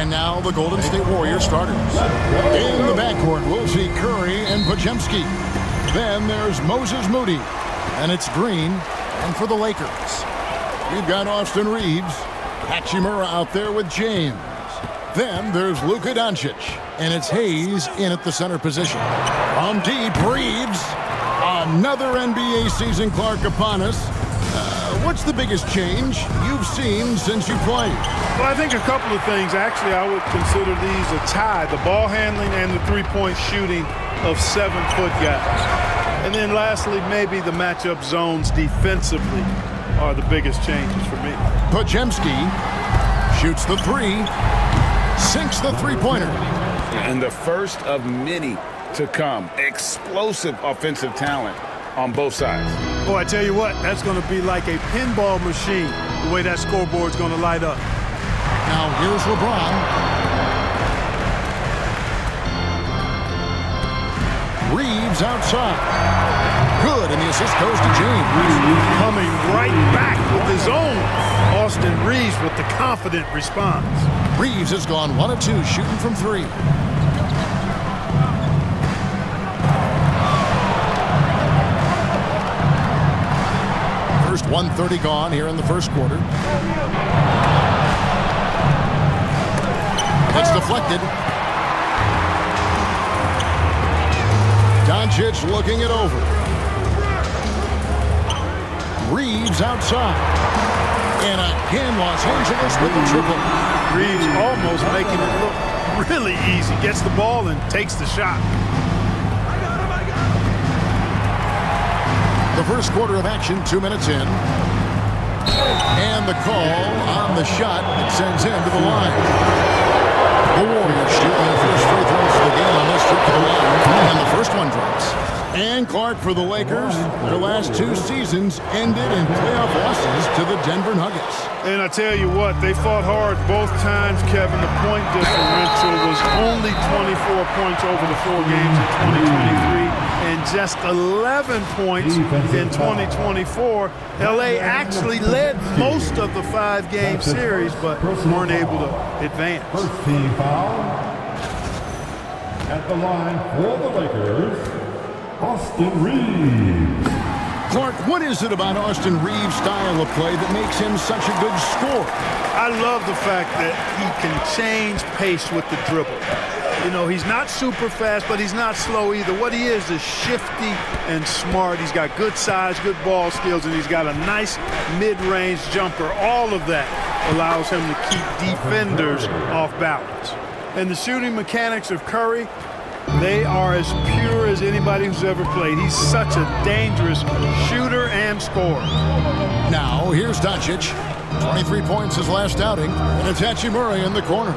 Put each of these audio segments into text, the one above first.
And now the Golden State Warriors starters. In the backcourt, we'll see Curry and Podziemski. Then there's Moses Moody. And it's Green. And for the Lakers, we've got Austin Reeves. Hachimura out there with James. Then there's Luka Doncic. And it's Hayes in at the center position. From deep, Reeves. Another NBA season, Clark, upon us. What's the biggest change you've seen since you played? Well, I think a couple of things. Actually, I would consider these a tie. The ball handling and the three-point shooting of 7-foot guys. And then lastly, maybe the matchup zones defensively are the biggest changes for me. Podziemski shoots the three, sinks the three-pointer. And the first of many to come. Explosive offensive talent on both sides. Boy, I tell you what, that's going to be like a pinball machine, the way that scoreboard's going to light up. Now here's LeBron. Reeves outside. Good, and the assist goes to James. Coming right back with his own. Austin Reeves with the confident response. Reeves has gone 1 of 2, shooting from three. First 1:30 gone here in the first quarter. It's deflected. Doncic looking it over. Reeves outside. And again, Los Angeles with the triple. Reeves almost making it look really easy. Gets the ball and takes the shot. The first quarter of action, 2 minutes in. And the call on the shot that sends him to the line. The Warriors shooting their first free throws of the game on this trip to the line. And the first one drops. And Clark, for the Lakers, their last 2 seasons ended in playoff losses to the Denver Nuggets. And I tell you what, they fought hard both times, Kevin. The point differential was only 24 points over the 4 games in 2023 and just 11 points in 2024. LA actually led most of the 5-game series, but weren't able to advance. First team foul at the line for the Lakers, Austin Reeves. Clark, what is it about Austin Reeves' style of play that makes him such a good scorer? I love the fact that he can change pace with the dribble. You know, he's not super fast, but he's not slow either. What he is shifty and smart. He's got good size, good ball skills, and he's got a nice mid-range jumper. All of that allows him to keep defenders off balance. And the shooting mechanics of Curry, they are as pure as anybody who's ever played. He's such a dangerous shooter and scorer. Now, here's Doncic. 23 points his last outing, and it's Hachimura in the corner.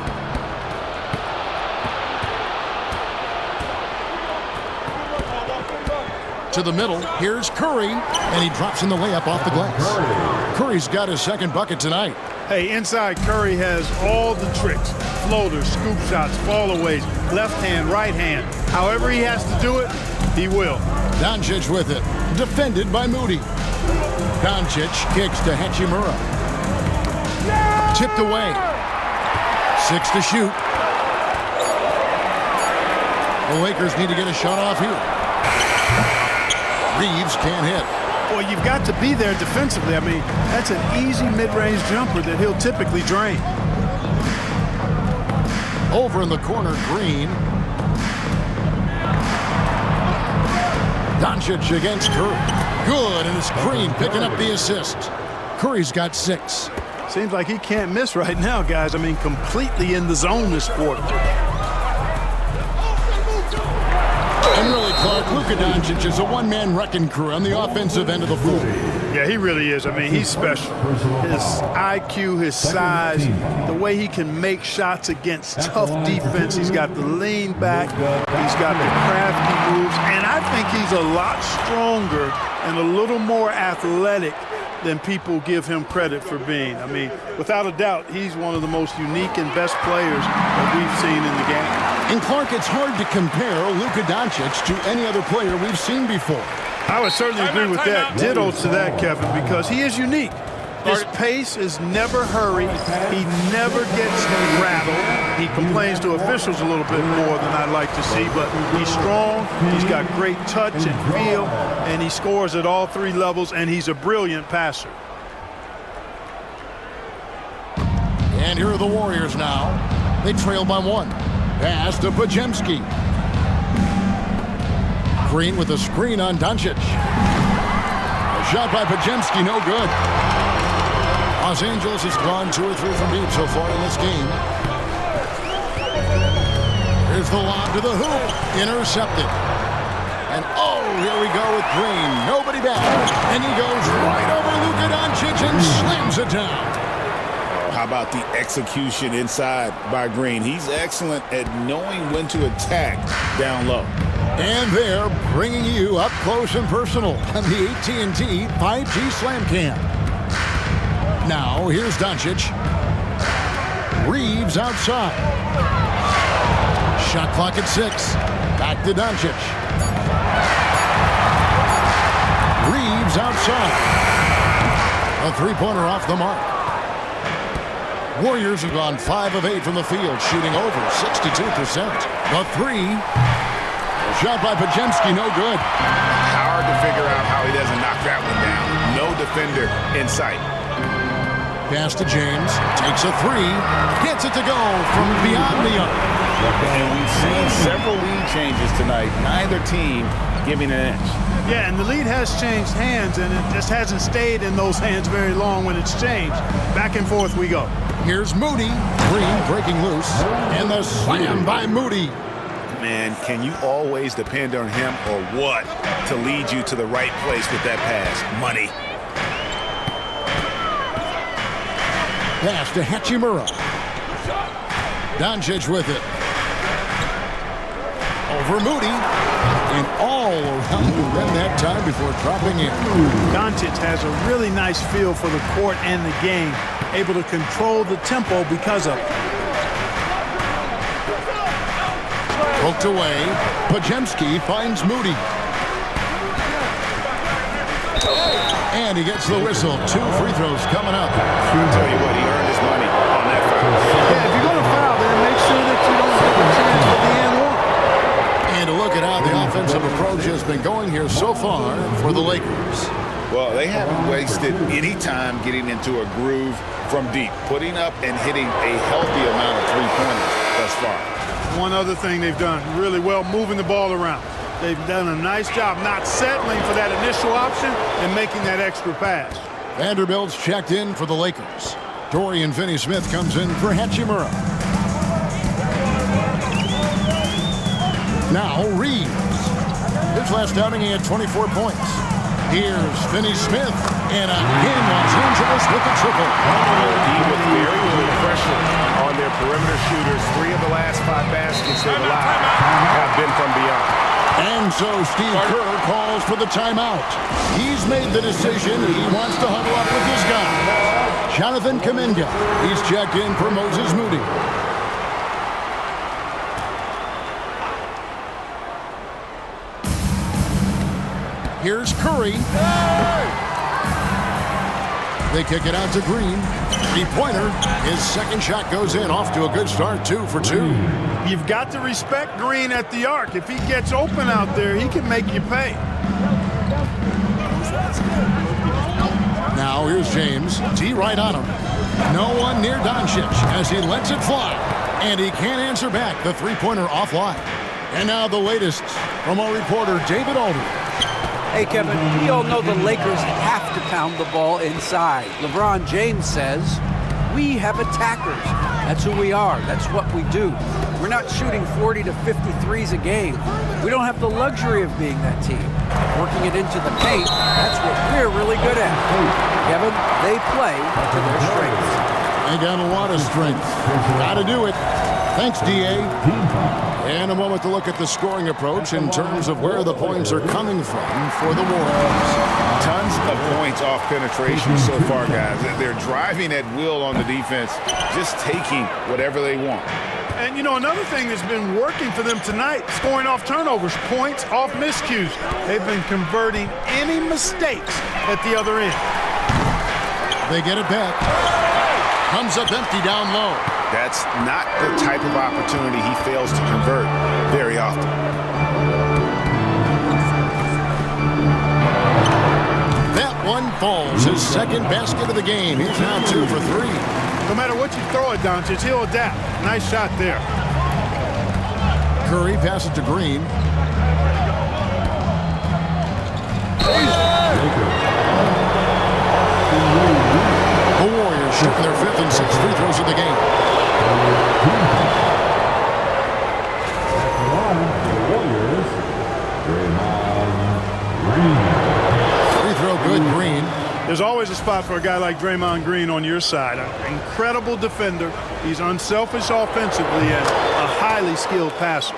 To the middle, here's Curry, and he drops in the layup off the glass. Curry's got his second bucket tonight. Hey, inside Curry has all the tricks. Floaters, scoop shots, fallaways, left hand, right hand. However he has to do it, he will. Doncic with it, defended by Moody. Doncic kicks to Hachimura. Tipped away. 6 to shoot. The Lakers need to get a shot off here. Reeves can't hit. Well, you've got to be there defensively. I mean, that's an easy mid-range jumper that he'll typically drain. Over in the corner, Green. Doncic against Curry. Good, and it's Green picking up the assist. Curry's got 6. Seems like he can't miss right now, guys. I mean, completely in the zone this quarter. And really, Clark, Luka Doncic is a one-man wrecking crew on the offensive end of the floor. Yeah, he really is. I mean, he's special. His IQ, his size, the way he can make shots against tough defense. He's got the lean back. He's got the crafty moves. And I think he's a lot stronger and a little more athletic than people give him credit for being. I mean, without a doubt, he's one of the most unique and best players that we've seen in the game. And Clark, it's hard to compare Luka Doncic to any other player we've seen before. I would certainly agree with that. Ditto to that, Kevin, because he is unique. His pace is never hurried. He never gets rattled. He complains to officials a little bit more than I'd like to see, but he's strong. He's got great touch and feel, and he scores at all three levels, and he's a brilliant passer. And here are the Warriors now. They trail by 1. Pass to Pajemski. Green with a screen on Doncic. A shot by Pajemski, no good. Los Angeles has gone 2 or 3 from deep so far in this game. Here's the lob to the hoop. Intercepted. And oh, here we go with Green. Nobody back. And he goes right over Luka Doncic and slams it down. How about the execution inside by Green? He's excellent at knowing when to attack down low. And they're bringing you up close and personal on the AT&T 5G Slam Cam. Now, here's Doncic. Reeves outside. Shot clock at 6. Back to Doncic. Reeves outside. A three-pointer off the mark. Warriors have gone 5 of 8 from the field, shooting over 62%. The three. Shot by Pajemski, no good. Hard to figure out how he doesn't knock that one down. No defender in sight. Pass to James. Takes a 3. Gets it to go from beyond the arc. And we've seen several lead changes tonight. Neither team giving an inch. Yeah, and the lead has changed hands, and it just hasn't stayed in those hands very long when it's changed. Back and forth we go. Here's Moody. Green breaking loose. And the slam by Moody. Man, can you always depend on him or what to lead you to the right place with that pass? Money. Pass to Hachimura. Doncic with it. Over Moody. And all around the rim that time before dropping in. Doncic has a really nice feel for the court and the game. Able to control the tempo because of it. Poked away. Pajemski finds Moody. And he gets the whistle. 2 free throws coming up. I'll tell you what, he earned his money on that foul. Yeah, if you're going to foul, then make sure that you don't take a chance with the and one. And to look at how the offensive approach has been going here so far for the Lakers. Well, they haven't wasted any time getting into a groove from deep, putting up and hitting a healthy amount of three-pointers thus far. One other thing they've done really well, moving the ball around. They've done a nice job not settling for that initial option and making that extra pass. Vanderbilt's checked in for the Lakers. Dorian Finney-Smith comes in for Hachimura. Now Reeves. His last outing he had 24 points. Here's Finney-Smith, and again Los Angeles with the triple. With very little pressure on their perimeter shooters. 3 of the last 5 baskets they've allowed have been from beyond. And so Steve Kerr calls for the timeout. He's made the decision. He wants to huddle up with his guy. Jonathan Kuminga. He's checked in for Moses Moody. Here's Curry. They kick it out to Green. Three-pointer. His second shot goes in. Off to a good start. 2 for 2. You've got to respect Green at the arc. If he gets open out there, he can make you pay. Now here's James. T right on him. No one near Doncic as he lets it fly. And he can't answer back. The three-pointer offline. And now the latest from our reporter, David Aldridge. Hey, Kevin, we all know the Lakers have to pound the ball inside. LeBron James says, we have attackers. That's who we are. That's what we do. We're not shooting 40 to 53s a game. We don't have the luxury of being that team. Working it into the paint, that's what we're really good at. Kevin, they play to their strengths. They got a lot of strength. Got to do it. Thanks, D.A. And a moment to look at the scoring approach in terms of where the points are coming from for the Warriors. Tons of points off penetration so far, guys. They're driving at will on the defense, just taking whatever they want. And, you know, another thing that's been working for them tonight, scoring off turnovers, points off miscues. They've been converting any mistakes at the other end. They get it back. Comes up empty down low. That's not the type of opportunity he fails to convert very often. That one falls. His second basket of the game. He's now 2 for 3. No matter what you throw at Doncic, he'll adapt. Nice shot there. Curry passes to Green. The Warriors shooting their 5th and 6th free throws of the game. Free throw good, Green. There's always a spot for a guy like Draymond Green on your side. An incredible defender. He's unselfish offensively and a highly skilled passer.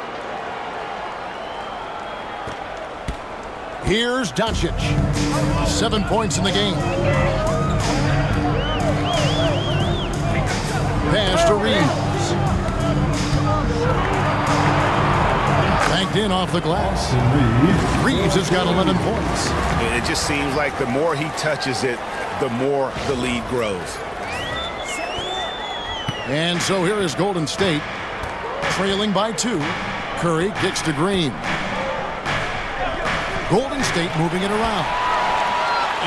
Here's Doncic. 7 points in the game. Pass to Reeves. Banked in off the glass. Reeves has got 11 points. It just seems like the more he touches it, the more the lead grows. And so here is Golden State, trailing by 2. Curry kicks to Green. Golden State moving it around.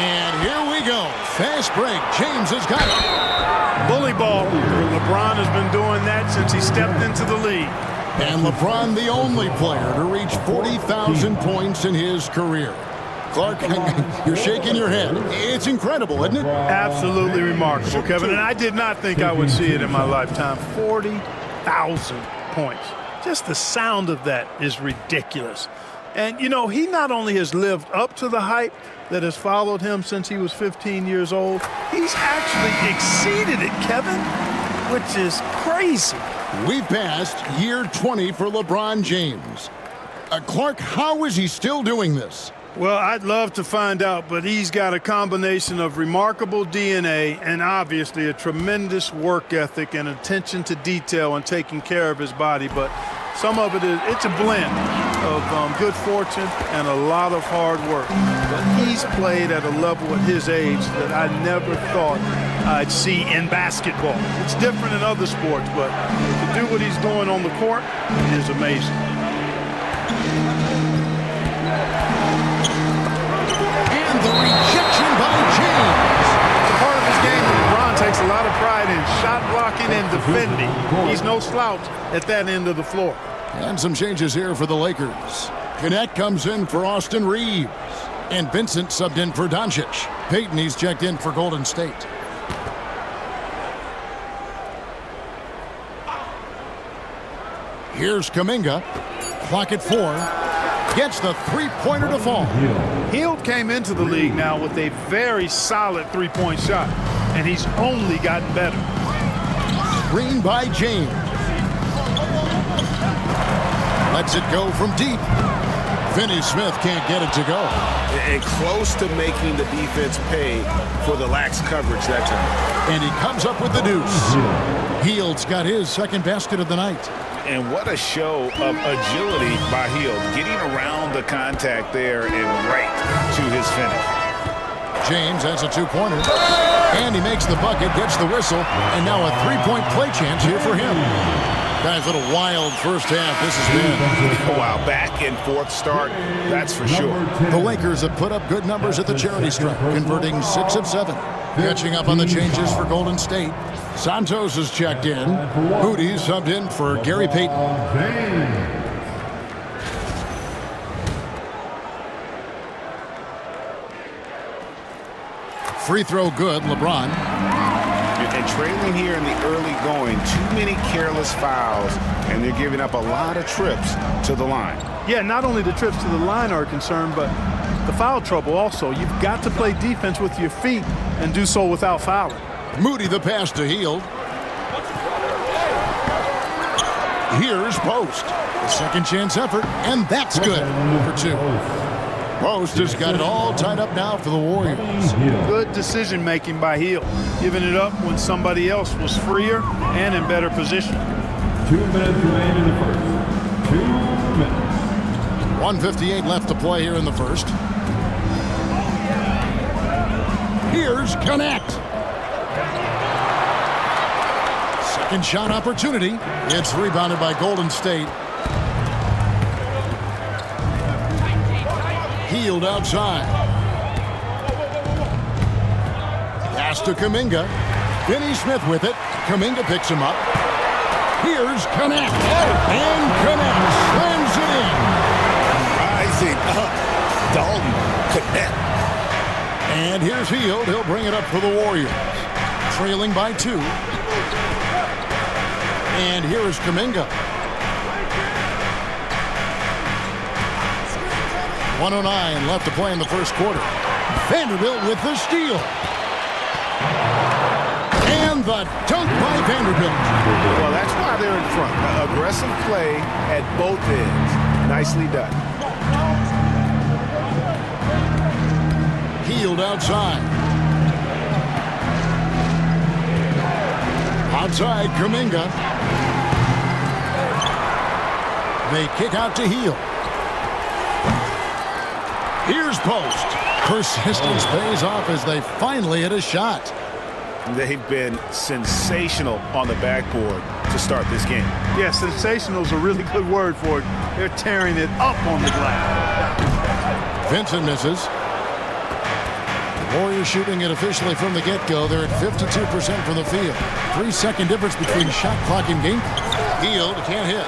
And here we go. Fast break. James has got it. Bully ball. LeBron has been doing that since he stepped into the league. And LeBron, the only player to reach 40,000 points in his career. Clark, you're shaking your head. It's incredible, isn't it? Absolutely remarkable, Kevin. And I did not think I would see it in my lifetime. 40,000 points. Just the sound of that is ridiculous. And, you know, he not only has lived up to the hype that has followed him since he was 15 years old, he's actually exceeded it, Kevin, which is crazy. We've passed year 20 for LeBron James. Clark, how is he still doing this? Well, I'd love to find out, but he's got a combination of remarkable DNA and obviously a tremendous work ethic and attention to detail and taking care of his body. But some of it's a blend of good fortune and a lot of hard work. But he's played at a level at his age that I never thought I'd see in basketball. It's different in other sports, but to do what he's doing on the court is amazing. And the rejection by James. It's a part of his game that LeBron takes a lot of pride in, shot blocking and defending. He's no slouch at that end of the floor. And some changes here for the Lakers. Connect comes in for Austin Reeves. And Vincent subbed in for Doncic. Payton, he's checked in for Golden State. Here's Kuminga. Clock at 4. Gets the three-pointer to fall. Hield came into the league now with a very solid three-point shot, and he's only gotten better. Screen by James. Lets it go from deep. Finney Smith can't get it to go. And close to making the defense pay for the lax coverage that time. And he comes up with the deuce. Hield's got his second basket of the night. And what a show of agility by Hield, getting around the contact there and right to his finish. James has a two-pointer. And he makes the bucket, gets the whistle, and now a three-point play chance here for him. Guys, a little wild first half this has been. Wow, back and forth start, that's for sure. The Lakers have put up good numbers at the charity stripe, converting 6 of 7. Catching up on the changes for Golden State. Santos has checked in. Hootie subbed in for Gary Payton. Free throw good, LeBron. And trailing here in the early going, too many careless fouls, and they're giving up a lot of trips to the line. Yeah, not only the trips to the line are a concern, but the foul trouble also. You've got to play defense with your feet and do so without fouling. Moody the pass to Hield. Here's Post. A second chance effort, and that's good for 2. Post has got it all tied up now for the Warriors. Good decision-making by Hield, giving it up when somebody else was freer and in better position. 2 minutes remain in the first. 2 minutes. 1:58 left to play here in the first. Here's Connect. Second shot opportunity. It's rebounded by Golden State. Healed outside. Pass to Kuminga. Finney Smith with it. Kuminga picks him up. Here's Connect. And Connect slams it in. Rising up. Dalton Connect. And here's Hield. He'll bring it up for the Warriors. Trailing by 2. And here is Kuminga. 1:09 left to play in the first quarter. Vanderbilt with the steal. And the dunk by Vanderbilt. Well, that's why they're in front. Aggressive play at both ends. Nicely done. Healed outside. Outside, Kuminga. They kick out to Hield. Here's Post. Persistence pays off as they finally hit a shot. They've been sensational on the backboard to start this game. Yeah, sensational is a really good word for it. They're tearing it up on the glass. Vincent misses. Warriors shooting it officially from the get-go. They're at 52% from the field. 3-second difference between shot clock and game. Hield can't hit.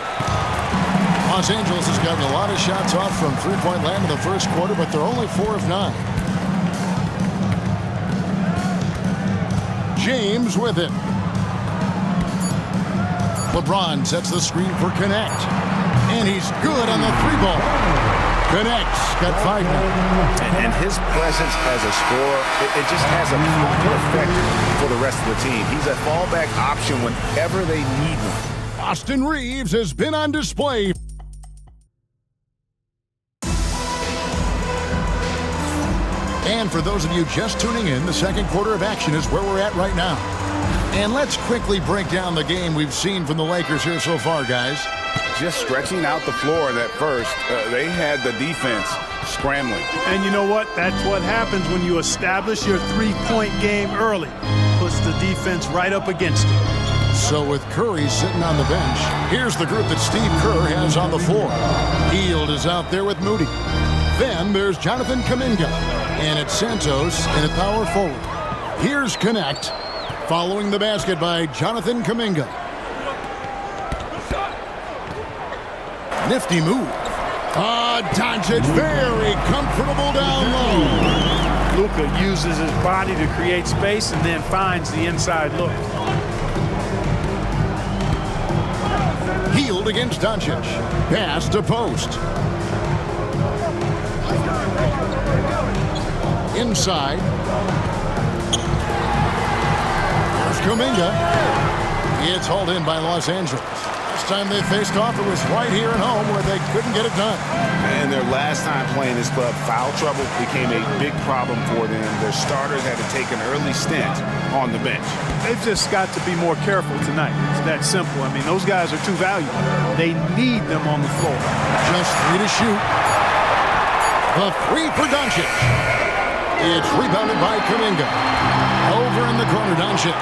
Los Angeles has gotten a lot of shots off from three-point land in the first quarter, but they're only 4 of 9. James with it. LeBron sets the screen for Connect. And he's good on the 3-ball. Connects. Got 5 now. And his presence as a scorer, it just has a good effect for the rest of the team. He's a fallback option whenever they need him. Austin Reeves has been on display. And for those of you just tuning in, the second quarter of action is where we're at right now. And let's quickly break down the game we've seen from the Lakers here so far, guys. Just stretching out the floor in that first, they had the defense scrambling. And you know what? That's what happens when you establish your three-point game early. Puts the defense right up against it. So with Curry sitting on the bench, here's the group that Steve Kerr has on the floor. Hield is out there with Moody. Then there's Jonathan Kuminga. And it's Santos in a power forward. Here's Connect, following the basket by Jonathan Kuminga. Nifty move. Doncic very comfortable down low. Luka uses his body to create space and then finds the inside look. Hield against Doncic. Pass to Post. Inside. There's Kuminga. It's hauled in by Los Angeles. This time they faced off, it was right here at home where they couldn't get it done. And their last time playing this club, foul trouble became a big problem for them. Their starters had to take an early stint on the bench. They've just got to be more careful tonight. It's that simple. I mean, those guys are too valuable. They need them on the floor. Just 3 to shoot. The 3 for Doncic. It's rebounded by Kuminga. Over in the corner, Doncic.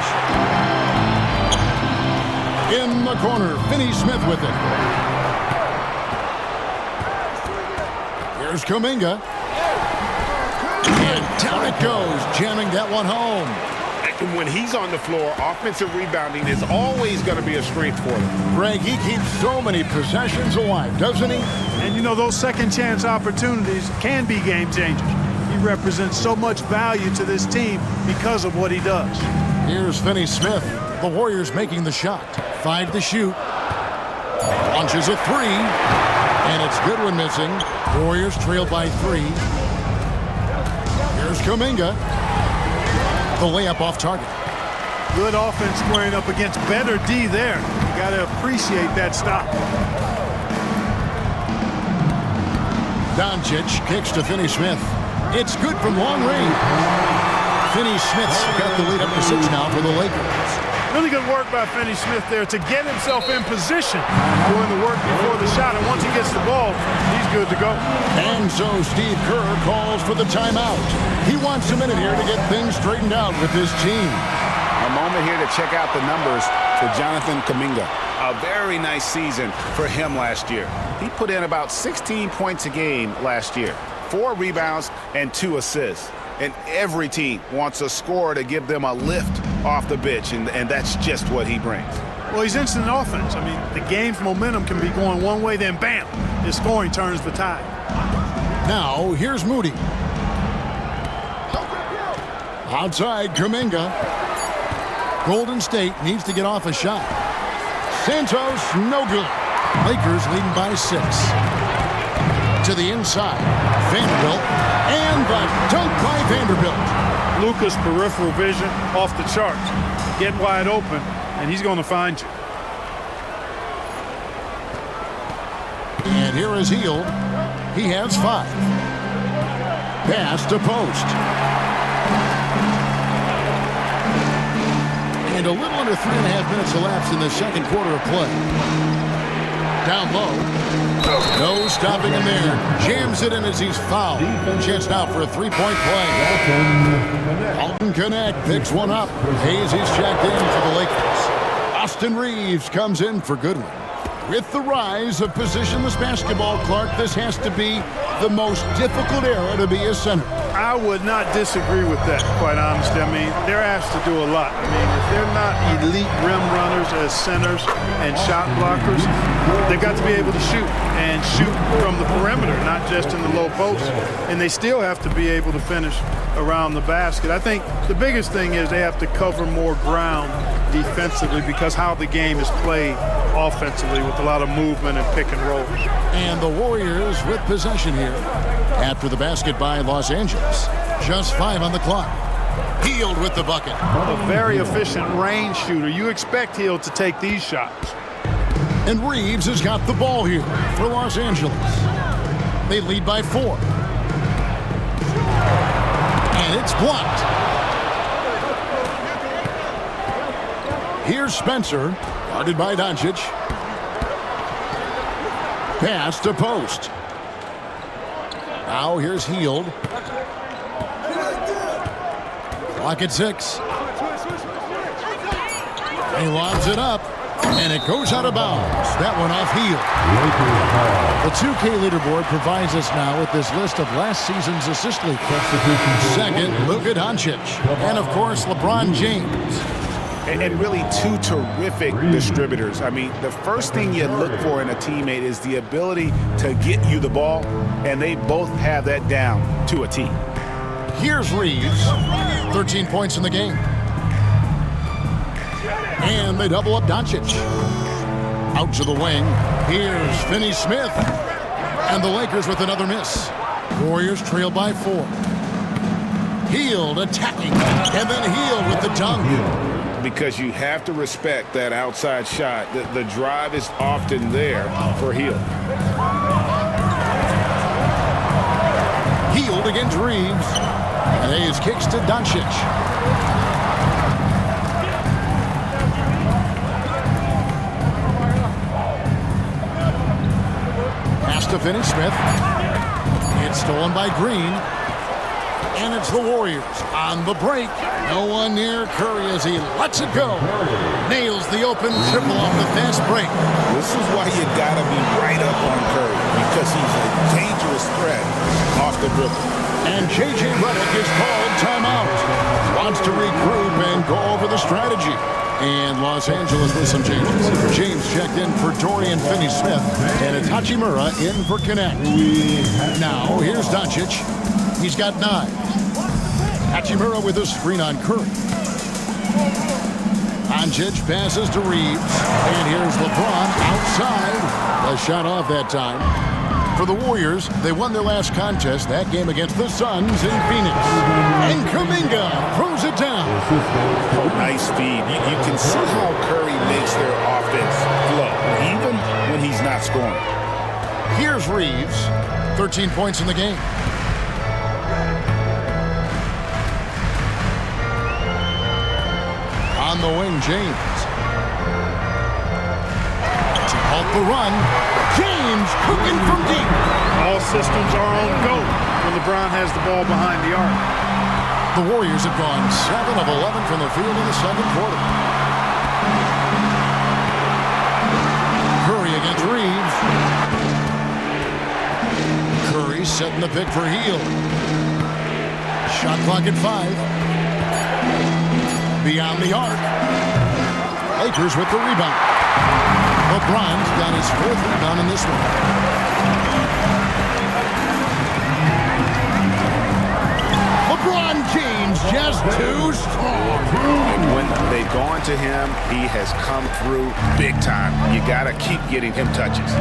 In the corner, Finney Smith with it. Here's Kuminga. And down it goes, jamming that one home. And when he's on the floor, offensive rebounding is always going to be a strength for them. Greg, he keeps so many possessions alive, doesn't he? And you know, those second chance opportunities can be game changers. He represents so much value to this team because of what he does. Here's Finney Smith. The Warriors making the shot. 5 to shoot. Launches a 3. And it's good when missing. Warriors trailed by 3. Here's Kuminga. The layup off target. Good offense squaring up against better D there. You got to appreciate that stop. Doncic kicks to Finney Smith. It's good from long range. Finney Smith's got the lead up to 6 now for the Lakers. Really good work by Finney Smith there to get himself in position, doing the work before the shot, and once he gets the ball, he's good to go. And so Steve Kerr calls for the timeout. He wants a minute here to get things straightened out with his team. A moment here to check out the numbers for Jonathan Kuminga. A very nice season for him last year. He put in about 16 points a game last year, 4 rebounds and 2 assists. And every team wants a scorer to give them a lift off the bench, and that's just what he brings. Well, he's instant offense. I mean, the game's momentum can be going one way, then bam, his scoring turns the tide. Now, here's Moody. Outside, Kuminga. Golden State needs to get off a shot. Santos, no good. Lakers leading by 6. To the inside, Vanderbilt, and the dunk by Vanderbilt. Luka's peripheral vision off the charts. Get wide open, and he's going to find you. And here is Hield. He has 5. Pass to post. And a little under 3.5 minutes elapsed in the second quarter of play. Down low. No stopping him there. Jams it in as he's fouled. Chance now for a 3-point play. Alton Connect picks one up. Hayes is checked in for the Lakers. Austin Reeves comes in for Goodwin. With the rise of positionless basketball, Clark, this has to be the most difficult era to be a center. I would not disagree with that, quite honestly. I mean, they're asked to do a lot. I mean, if they're not elite rim runners as centers and shot blockers, they've got to be able to shoot and shoot from the perimeter, not just in the low post. And they still have to be able to finish around the basket. I think the biggest thing is they have to cover more ground defensively because how the game is played offensively with a lot of movement and pick and roll. And the Warriors with possession here after the basket by Los Angeles. Just 5 on the clock. Hield with the bucket. A very efficient range shooter. You expect Hield to take these shots. And Reeves has got the ball here for Los Angeles. They lead by 4. And it's blocked. Here's Spencer, guarded by Doncic. Pass to post. Now here's Hield. Clock at 6. He lobs it up, and it goes out of bounds. That one off Hield. The 2K leaderboard provides us now with this list of last season's assist leaders. Second, Luka Doncic. And, of course, LeBron James. And really 2 terrific distributors. I mean, the first thing you look for in a teammate is the ability to get you the ball, and they both have that down to a T. Here's Reeves, 13 points in the game. And they double up Doncic. Out to the wing. Here's Finney-Smith. And the Lakers with another miss. Warriors trail by 4. Hield attacking. And then Hield with the dunk. Because you have to respect that outside shot. The drive is often there for Hield. Hield against Reeves. And Hayes kicks to Doncic. Pass to Finney-Smith. It's stolen by Green. And it's the Warriors on the break. No one near Curry as he lets it go. Nails the open triple off the fast break. This is why you got to be right up on Curry, because he's a dangerous threat off the dribble. And J.J. Redick is called timeout. Wants to regroup and go over the strategy. And Los Angeles with some changes. James checked in for Dorian Finney-Smith. And it's Hachimura in for Connect. Now, here's Doncic. He's got 9. Hachimura with a screen on Curry. Doncic passes to Reeves. And here's LeBron outside. A shot off that time. For the Warriors, they won their last contest, that game against the Suns in Phoenix. And Kuminga throws it down. Nice feed. You can see how Curry makes their offense flow, even when he's not scoring. Here's Reeves, 13 points in the game. On the wing, James. To halt the run, James cooking from deep. All systems are on go when LeBron has the ball behind the arc. The Warriors have gone 7 of 11 from the field in the second quarter. Curry against Reeves. Curry setting the pick for Hield. Shot clock at 5. Beyond the arc. Lakers with the rebound. LeBron's got his 4th rebound in this one. LeBron James just too strong. And when they've gone to him, he has come through big time. You got to keep getting him touches.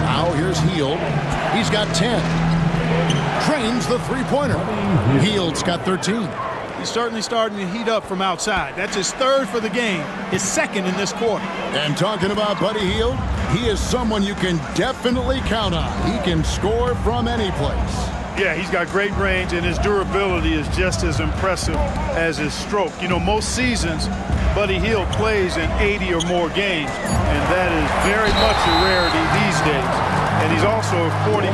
Now here's Hield. He's got 10. Trains the three-pointer. Hield's got 13. He's certainly starting to heat up from outside. That's his 3rd for the game, his 2nd in this quarter. And talking about Buddy Hield, he is someone you can definitely count on. He can score from any place. Yeah, he's got great range, and his durability is just as impressive as his stroke. You know, most seasons, Buddy Hield plays in 80 or more games, and that is very much a rarity these days. And he's also a 40%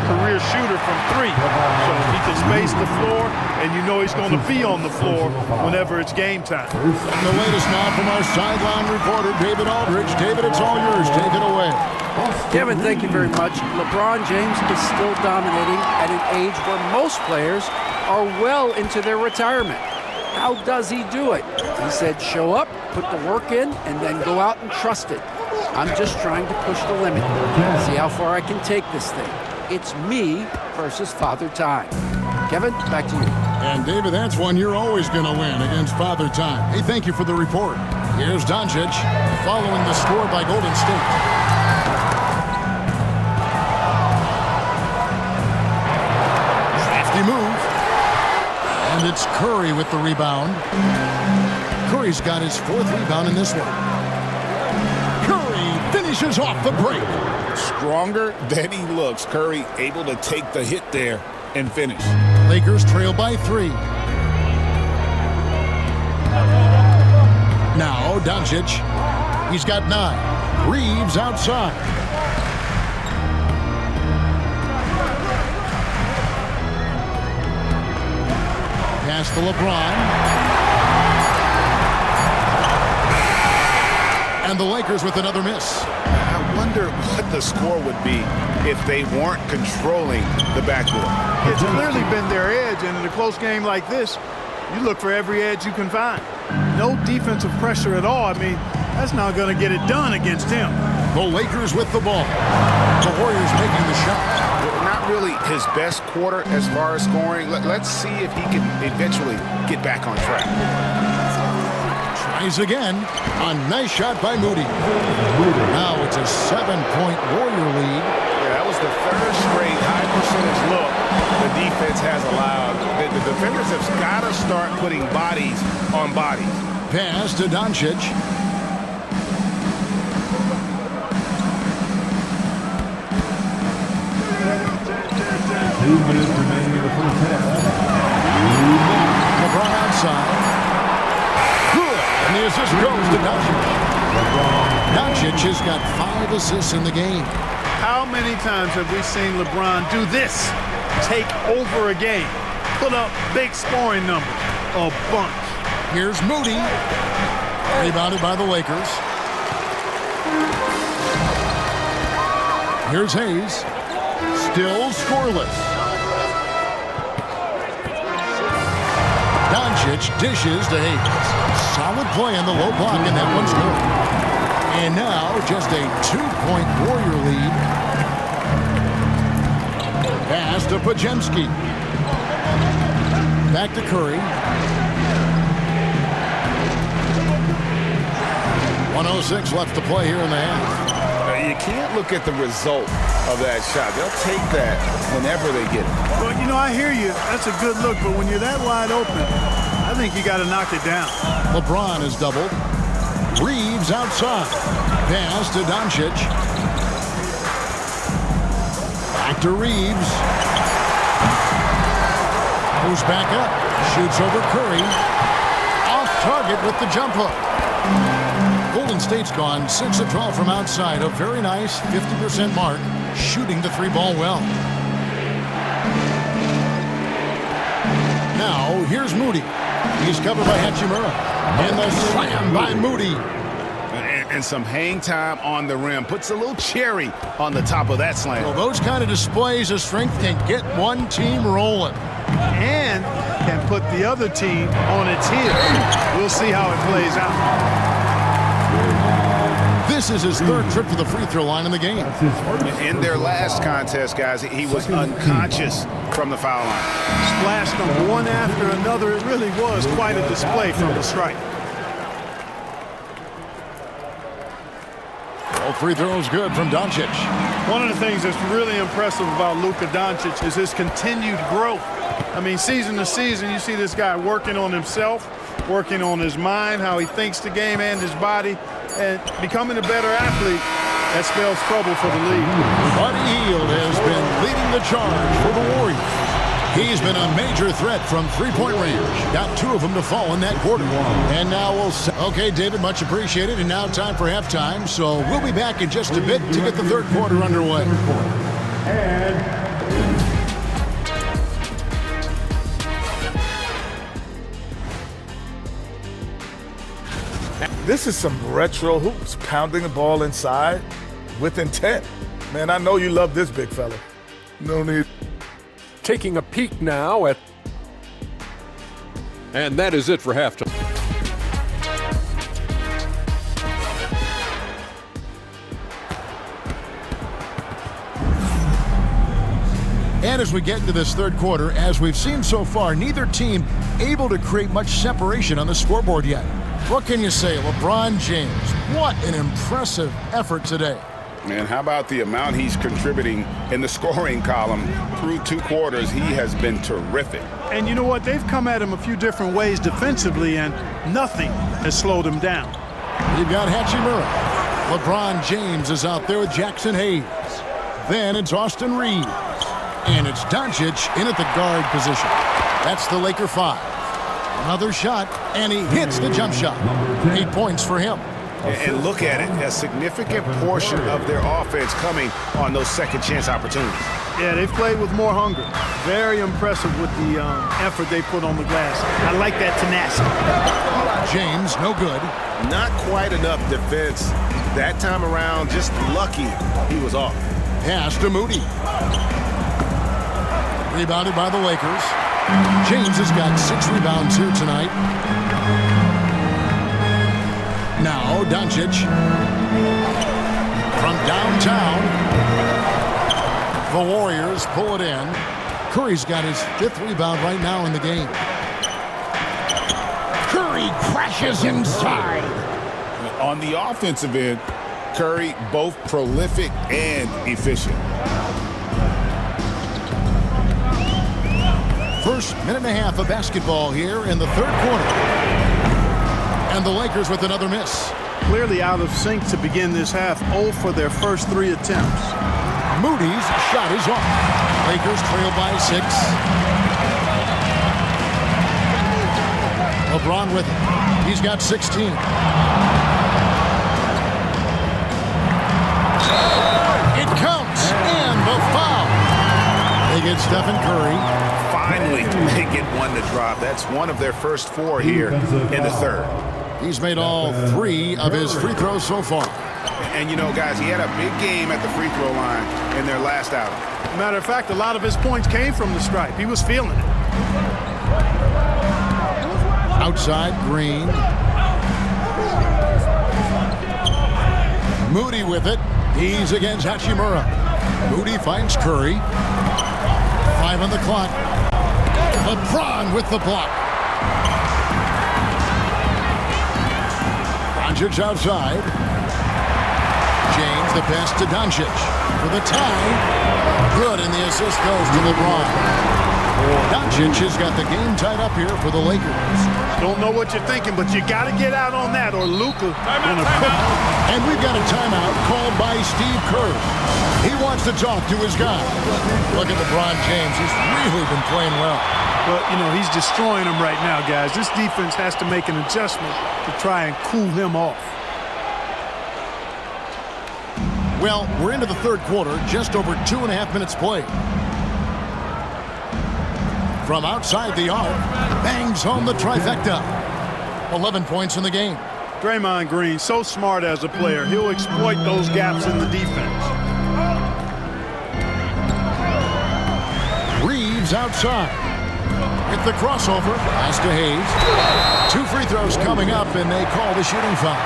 career shooter from 3. So he can space the floor, and you know he's going to be on the floor whenever it's game time. And the latest now from our sideline reporter, David Aldridge. David, it's all yours. Take it away. Kevin, thank you very much. LeBron James is still dominating at an age where most players are well into their retirement. How does he do it? He said, show up, put the work in, and then go out and trust it. I'm just trying to push the limit, see how far I can take this thing. It's me versus Father Time. Kevin, back to you. And David, that's one you're always going to win against Father Time. Hey, thank you for the report. Here's Doncic following the score by Golden State. Crafty move. And it's Curry with the rebound. Curry's got his 4th rebound in this one. Curry finishes off the break. Stronger than he looks. Curry able to take the hit there and finish. Lakers trail by 3. Now Doncic. He's got 9. Reeves outside. Pass to LeBron. And the Lakers with another miss. I wonder what the score would be if they weren't controlling the backcourt. It's clearly been their edge, and in a close game like this, you look for every edge you can find. No defensive pressure at all. I mean, that's not going to get it done against him. The Lakers with the ball. The Warriors making the shot. Not really his best quarter as far as scoring. Let's see if he can eventually get back on track. Tries again. A nice shot by Moody. Now it's a 7-point Warrior lead. Yeah, that was the 3rd straight high percentage look the defense has allowed. The defenders have got to start putting bodies on bodies. Pass to Doncic. 2 minutes remaining in the first half. LeBron outside. Good. And the assist goes to Doncic. Doncic has got 5 assists in the game. How many times have we seen LeBron do this? Take over a game. Put up big scoring numbers. A bunch. Here's Moody. Rebounded by the Lakers. Here's Hayes. Still scoreless. Doncic dishes to Hayes. Solid play on the low block, and that one's good. And now just a 2-point Warrior lead. Pass to Podziemski. Back to Curry. 1:06 left to play here in the half. You can't look at the result of that shot. They'll take that whenever they get it. Well, you know, I hear you. That's a good look, but when you're that wide open, I think you got to knock it down. LeBron is doubled. Reeves outside. Pass to Doncic. Back to Reeves. Moves back up. Shoots over Curry. Off target with the jump hook. Golden State's gone 6 of 12 from outside. A very nice 50% mark. Shooting the 3-ball well. Now, here's Moody. He's covered by Hachimura. And the slam by Moody. And some hang time on the rim. Puts a little cherry on the top of that slam. Well, those kind of displays of strength can get one team rolling. And can put the other team on its heels. We'll see how it plays out. This is his third trip to the free throw line in the game. In their last contest, guys, he was unconscious from the foul line. Splashed them one after another. It really was quite a display from the stripe. All free throws good from Doncic. One of the things that's really impressive about Luka Doncic is his continued growth. I mean, season to season, you see this guy working on himself, working on his mind, how he thinks the game and his body, and becoming a better athlete. That spells trouble for the league. Buddy Hield has been leading the charge for the Warriors. He's been a major threat from three-point range. Got 2 of them to fall in that quarter. And now we'll... Okay, David, much appreciated. And now time for halftime. So we'll be back in just a bit to get the third quarter underway. This is some retro hoops, pounding the ball inside with intent. Man, I know you love this, big fella. No need. Taking a peek now at... And that is it for halftime. And as we get into this third quarter, as we've seen so far, neither team able to create much separation on the scoreboard yet. What can you say? LeBron James, what an impressive effort today. Man, how about the amount he's contributing in the scoring column through 2 quarters? He has been terrific. And you know what? They've come at him a few different ways defensively, and nothing has slowed him down. You've got Hachimura. LeBron James is out there with Jackson Hayes. Then it's Austin Reeves. And it's Doncic in at the guard position. That's the Laker 5. Another shot, and he hits the jump shot. 8 points for him. And look at it, a significant portion of their offense coming on those second chance opportunities. Yeah, they've played with more hunger. Very impressive with the effort they put on the glass. I like that tenacity. James, no good. Not quite enough defense that time around. Just lucky he was off. Pass to Moody. Rebounded by the Lakers. James has got 6 rebounds here tonight. Now Doncic from downtown. The Warriors pull it in. Curry's got his 5th rebound right now in the game. Curry crashes inside. On the offensive end, Curry both prolific and efficient. First minute and a half of basketball here in the third quarter. And the Lakers with another miss. Clearly out of sync to begin this half. 0 for their first 3 attempts. Moody's shot is off. Lakers trail by 6. LeBron with it. He's got 16. It counts, and the foul. They get Stephen Curry. Finally, they get one to drop. That's one of their first 4 here in the third. He's made all 3 of his free throws so far. And you know, guys, he had a big game at the free throw line in their last outing. Matter of fact, a lot of his points came from the stripe. He was feeling it. Outside, Green. Moody with it. He's against Hachimura. Moody finds Curry. 5 on the clock. LeBron with the block. Doncic outside. James the pass to Doncic for the tie. Good, and the assist goes to LeBron. Doncic has got the game tied up here for the Lakers. Don't know what you're thinking, but you got to get out on that or Luka gonna cook. And we've got a timeout called by Steve Kerr. He wants to talk to his guy. Look at LeBron James. He's really been playing well. But, you know, he's destroying them right now, guys. This defense has to make an adjustment to try and cool him off. Well, we're into the third quarter, just over 2.5 minutes played. From outside the arc, bangs home the trifecta. 11 points in the game. Draymond Green, so smart as a player. He'll exploit those gaps in the defense. Reeves outside. Hit the crossover. Pass to Hayes. 2 free throws coming up, and they call the shooting foul.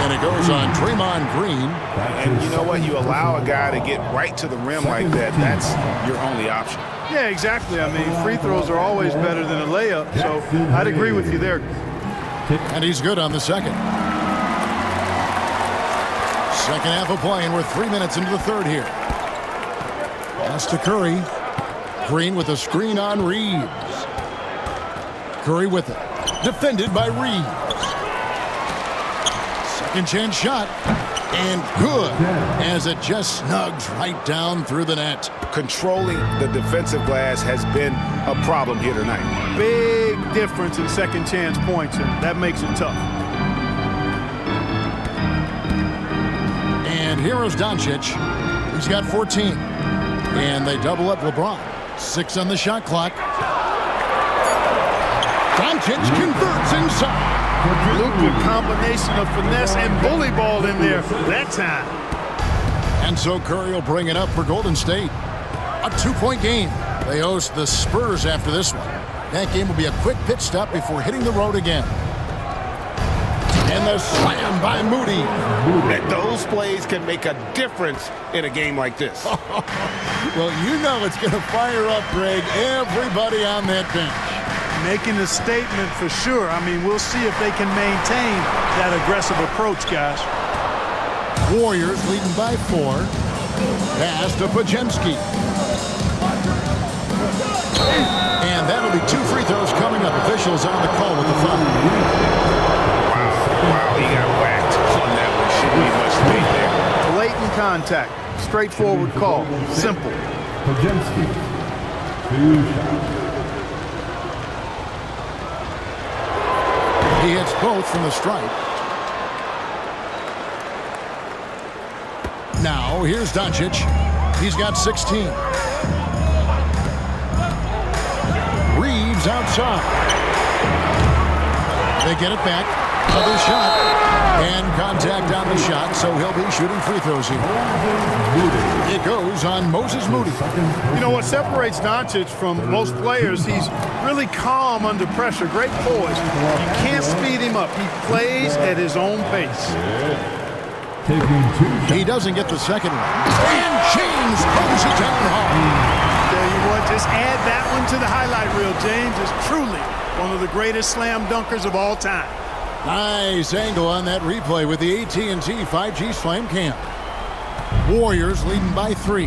And it goes on Draymond Green. And you know what? You allow a guy to get right to the rim like that. That's your only option. Yeah, exactly. I mean, free throws are always better than a layup, so I'd agree with you there. And he's good on the second. Second half of play, and we're 3 minutes into the third here. Pass to Curry. Green with a screen on Reeves. Curry with it. Defended by Reeves. Second chance shot. And good, as it just snugs right down through the net. Controlling the defensive glass has been a problem here tonight. Big difference in second chance points, and that makes it tough. And here is Doncic. He's got 14. And they double up LeBron. 6 on the shot clock. Doncic converts inside. Luka, combination of finesse and bully ball in there that time. And so Curry will bring it up for Golden State. A 2-point game. They host the Spurs after this one. That game will be a quick pit stop before hitting the road again. And the slam by Moody. And those plays can make a difference in a game like this. Well, you know it's going to fire up, Greg, everybody on that bench. Making a statement for sure. I mean, we'll see if they can maintain that aggressive approach, guys. Warriors leading by 4. Pass to Podziemski. And that'll be 2 free throws coming up. Officials on the call with the foul. Wow, he got whacked on that one. Shouldn't be much debate there. Blatant contact. Straightforward call. Simple. Podziemski. 2 shots. He hits both from the stripe. Now, here's Doncic. He's got 16. Reeves outside. They get it back. Another shot. And contact on the shot, so he'll be shooting free throws here. It goes on Moses Moody. You know what separates Doncic from most players? He's really calm under pressure. Great poise. You can't speed him up. He plays at his own pace. Taking 2 shots. He doesn't get the second one. And James throws it down hard. Tell you what, just add that one to the highlight reel. James is truly one of the greatest slam dunkers of all time. Nice angle on that replay with the AT&T 5G Slam Cam. Warriors leading by 3.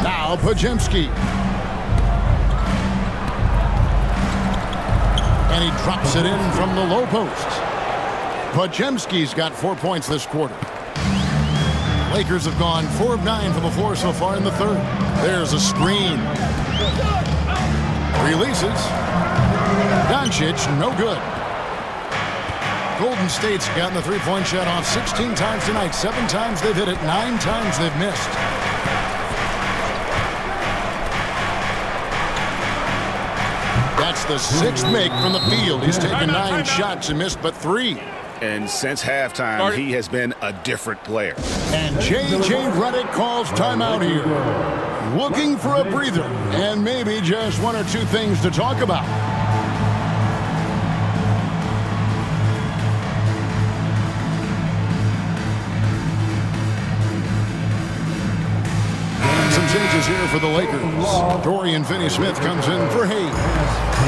Now Podziemski. And he drops it in from the low post. Podziemski's got 4 points this quarter. Lakers have gone 4 of 9 from the floor so far in the third. There's a screen. Releases. Doncic, no good. Golden State's gotten the 3-point shot off 16 times tonight. 7 times they've hit it, 9 times they've missed. That's the 6th make from the field. He's taken 9 shots and missed but 3. And since halftime, he has been a different player. And J.J. Redick calls timeout here. Looking for a breather and maybe just 1 or 2 things to talk about. Some changes here for the Lakers. Dorian Finney-Smith comes in for Hayes.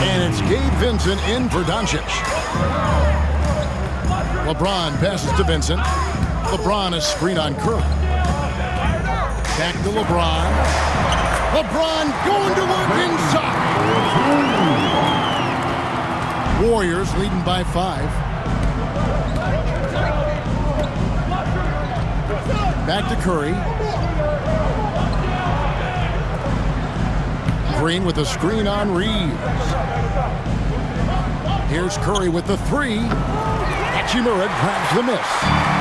And it's Gabe Vincent in for Doncic. LeBron passes to Vincent. LeBron is screen on Curry. Back to LeBron. LeBron going to work inside. Warriors leading by 5. Back to Curry. Green with a screen on Reeves. Here's Curry with the 3. Hachimura grabs the miss.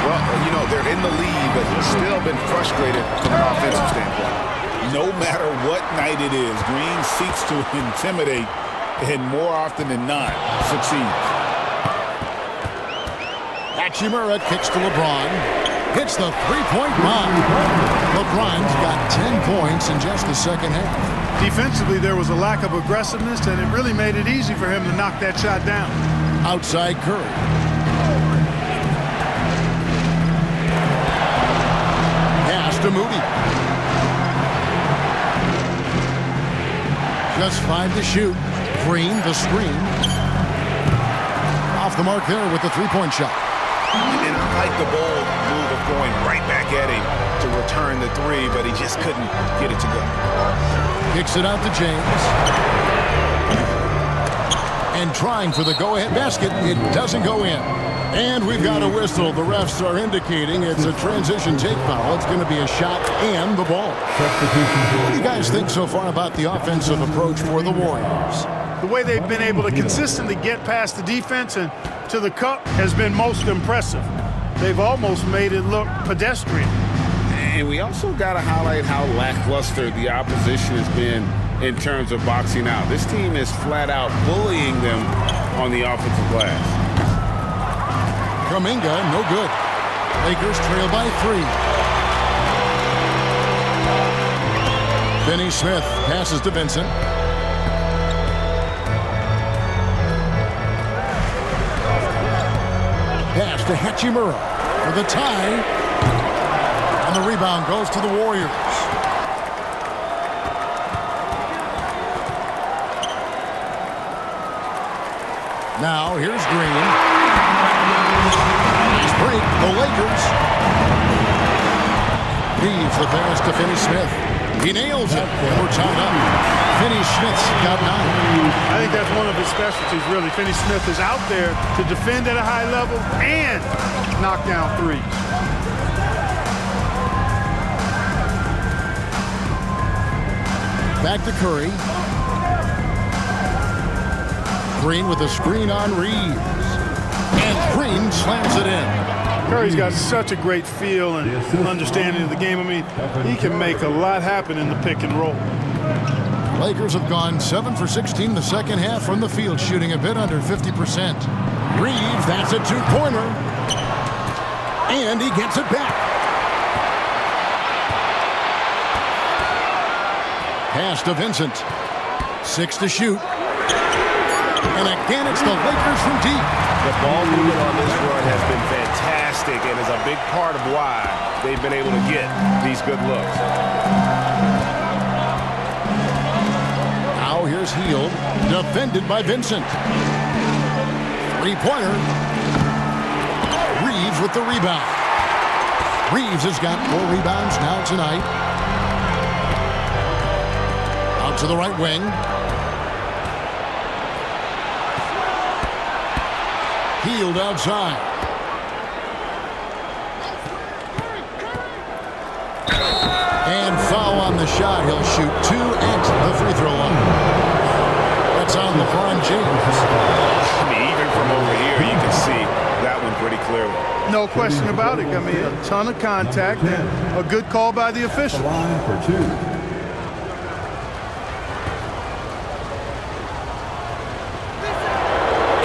Well, you know, they're in the lead, but still been frustrated from an offensive standpoint. No matter what night it is, Green seeks to intimidate and more often than not succeeds. Hachimura kicks to LeBron. Hits the three-point bomb. LeBron's got 10 points in just the second half. Defensively, there was a lack of aggressiveness, and it really made it easy for him to knock that shot down. Outside Curry. Pass to Moody. Just 5 to shoot. Green, the screen. Off the mark there with the three-point shot. And I like the bold move of going right back at him to return the three, but he just couldn't get it to go. Kicks it out to James. And trying for the go-ahead basket. It doesn't go in. And we've got a whistle. The refs are indicating it's a transition take foul. It's going to be a shot and the ball. What do you guys think so far about the offensive approach for the Warriors? The way they've been able to consistently get past the defense and to the cup has been most impressive. They've almost made it look pedestrian. And we also got to highlight how lackluster the opposition has been in terms of boxing out. This team is flat out bullying them on the offensive glass. Kuminga, no good. Lakers trail by 3. Finney Smith passes to Vincent. Pass to Hachimura for the tie. And the rebound goes to the Warriors. Now here's Green. Nice break, the Lakers. Leaves the pass to Finney Smith. He nails it, and we're tied up. Finney Smith's got 9. I think that's one of his specialties, really. Finney Smith is out there to defend at a high level and knock down threes. Back to Curry. Green with a screen on Reeves. And Green slams it in. Curry's got such a great feel and understanding of the game. I mean, he can make a lot happen in the pick and roll. Lakers have gone 7 for 16 the second half from the field, shooting a bit under 50%. Reeves, that's a two-pointer. And he gets it back. Pass to Vincent. 6 to shoot. And again, it's the Lakers from deep. The ball movement on this run has been fantastic and is a big part of why they've been able to get these good looks. Now here's Hield, defended by Vincent. Three-pointer. Reeves with the rebound. Reeves has got 4 rebounds now tonight. Out to the right wing. Hield outside. And foul on the shot. He'll shoot 2 at the free throw line. That's on LeBron James. I mean, even from over here, you can see that one pretty clearly. No question about it. I mean, a ton of contact and a good call by the official. Line for 2.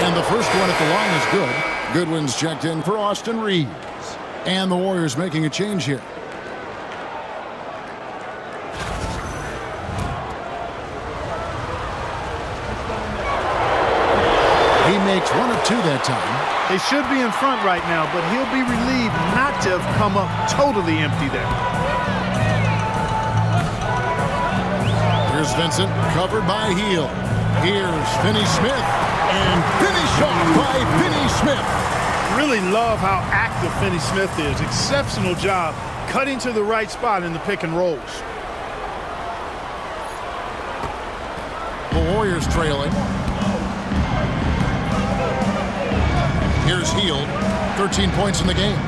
And the first one at the line is good. Goodwin's checked in for Austin Reeves. And the Warriors making a change here. He makes 1 of 2 that time. They should be in front right now, but he'll be relieved not to have come up totally empty there. Here's Vincent, covered by Hield. Here's Finney Smith, and finished off by Finney Smith. Really love how active Finney Smith is. Exceptional job cutting to the right spot in the pick and rolls. The Warriors trailing. Here's Hield, 13 points in the game.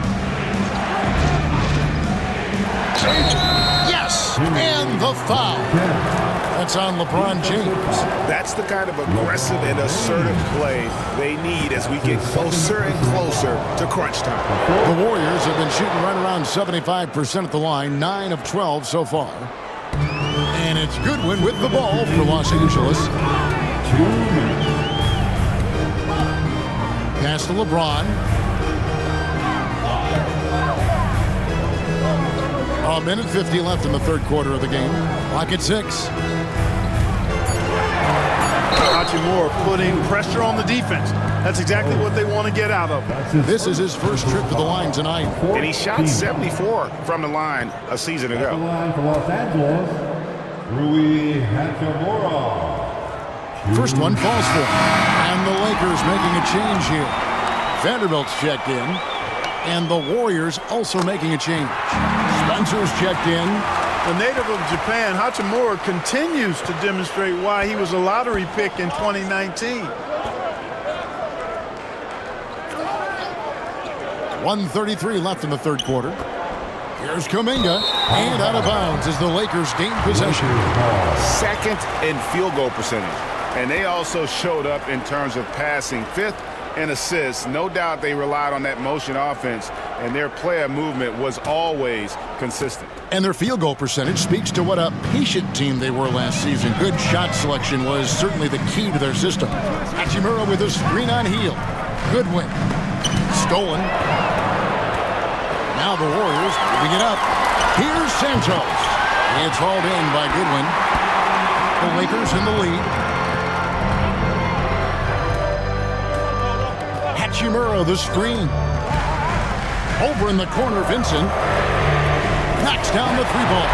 Yes! pass, and the foul. That's on LeBron James. That's the kind of aggressive and assertive play they need as we get closer and closer to crunch time. The Warriors have been shooting right around 75% at the line, 9 of 12 so far. And it's Goodwin with the ball for Los Angeles. Pass to LeBron. A minute 50 left in the third quarter of the game. Clock at 6. Hachimura putting pressure on the defense. That's exactly what they want to get out of him. This is his first trip to the line tonight. And he shot 74 from the line a season ago. The line for Los Angeles, Rui Hachimura. First one falls for him. And the Lakers making a change here. Vanderbilt's checked in. And the Warriors also making a change. Spencer's checked in. The native of Japan, Hachimura, continues to demonstrate why he was a lottery pick in 2019. 1:33 left in the third quarter. Here's Kuminga, and out of bounds as the Lakers gain possession. Second in field goal percentage. And they also showed up in terms of passing. 5th in assists. No doubt they relied on that motion offense, and their player movement was always consistent. And their field goal percentage speaks to what a patient team they were last season. Good shot selection was certainly the key to their system. Hachimura with a screen on Hield. Goodwin. Stolen. Now the Warriors moving it up. Here's Santos. It's hauled in by Goodwin. The Lakers in the lead. Hachimura the screen. Over in the corner, Vincent. Knocks down the 3-ball.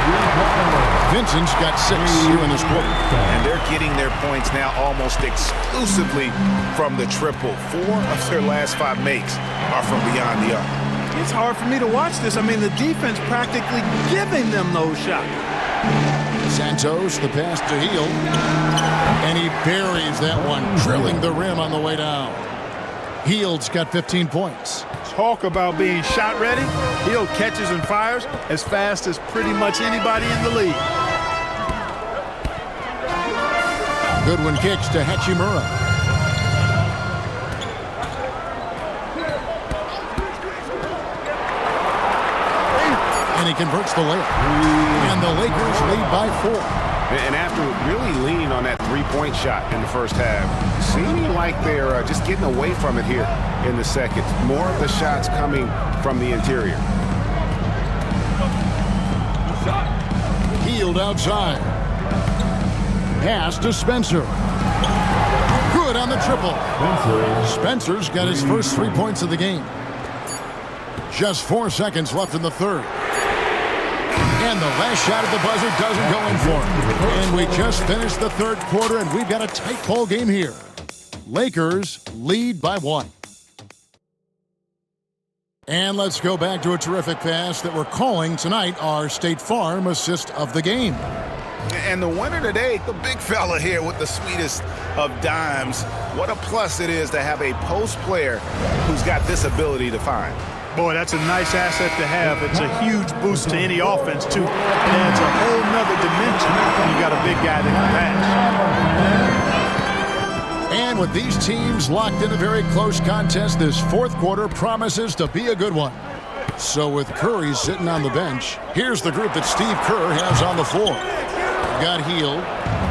Vincent's got 6 here in this quarter. And they're getting their points now almost exclusively from the triple. 4 of their last 5 makes are from beyond the arc. It's hard for me to watch this. I mean, the defense practically giving them those shots. Santos, the pass to Hield. And he buries that one, drilling the rim on the way down. Hield's got 15 points. Talk about being shot ready. Hield catches and fires as fast as pretty much anybody in the league. Goodwin kicks to Hachimura. And he converts the layup. And the Lakers lead by 4. And after really leaning on that 3-point shot in the first half, seeming like they're just getting away from it here in the second. More of the shots coming from the interior. Hield outside. Pass to Spencer. Good on the triple. Spencer's got his first 3 points of the game. Just 4 seconds left in the third. And the last shot at the buzzer doesn't go in for him. And we just finished the third quarter, and we've got a tight ball game here. Lakers lead by 1. And let's go back to a terrific pass that we're calling tonight our State Farm assist of the game. And the winner today, the big fella here with the sweetest of dimes. What a plus it is to have a post player who's got this ability to find. Boy, that's a nice asset to have. It's a huge boost to any offense, too. It adds a whole nother dimension when you got a big guy that can pass. And with these teams locked in a very close contest, this fourth quarter promises to be a good one. So with Curry sitting on the bench, here's the group that Steve Kerr has on the floor. Got Hield,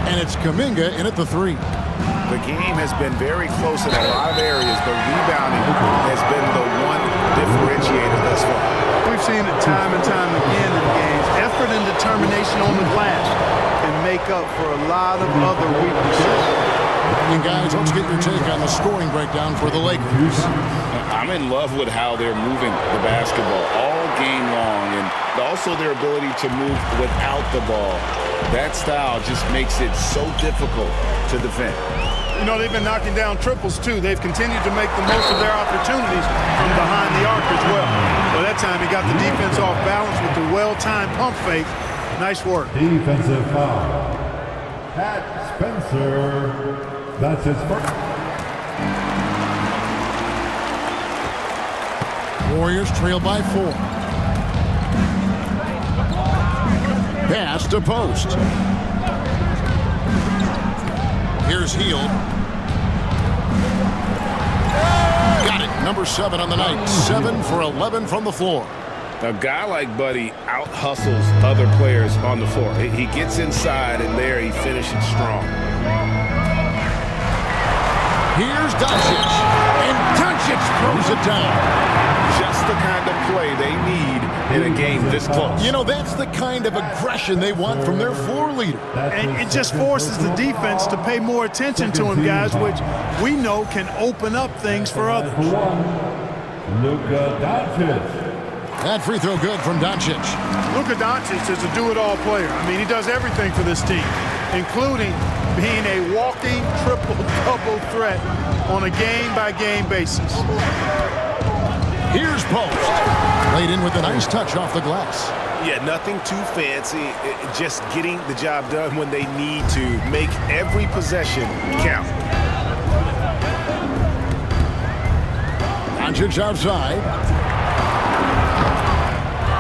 and it's Kuminga in at the 3. The game has been very close in a lot of areas, but rebounding has been the one differentiator thus far. We've seen it time and time again in games. Effort and determination on the glass can make up for a lot of other weaknesses. And guys, let's get your take on the scoring breakdown for the Lakers. I'm in love with how they're moving the basketball all game long, and also their ability to move without the ball. That style just makes it so difficult to defend. You know, they've been knocking down triples, too. They've continued to make the most of their opportunities from behind the arc as well. But that time, he got the defense off balance with the well-timed pump fake. Nice work. Defensive foul. Pat Spencer. That's his first. Warriors trail by 4. Pass to post. Here's Hield. Got it. Number 7 on the night. 7 for 11 from the floor. A guy like Buddy out-hustles other players on the floor. He gets inside, and there he finishes strong. Here's Doncic. And Doncic throws it down. Just the kind of play they need in a game this close. You know, that's the kind of aggression they want from their floor leader. And it just forces the defense to pay more attention to him, guys, which we know can open up things for others. Luka Doncic. That free throw good from Doncic. Luka Doncic is a do-it-all player. I mean, he does everything for this team, including being a walking triple-double threat on a game-by-game basis. Here's Post. Laid in with a nice touch off the glass. Yeah, nothing too fancy. Just getting the job done when they need to. Make every possession count. Doncic outside.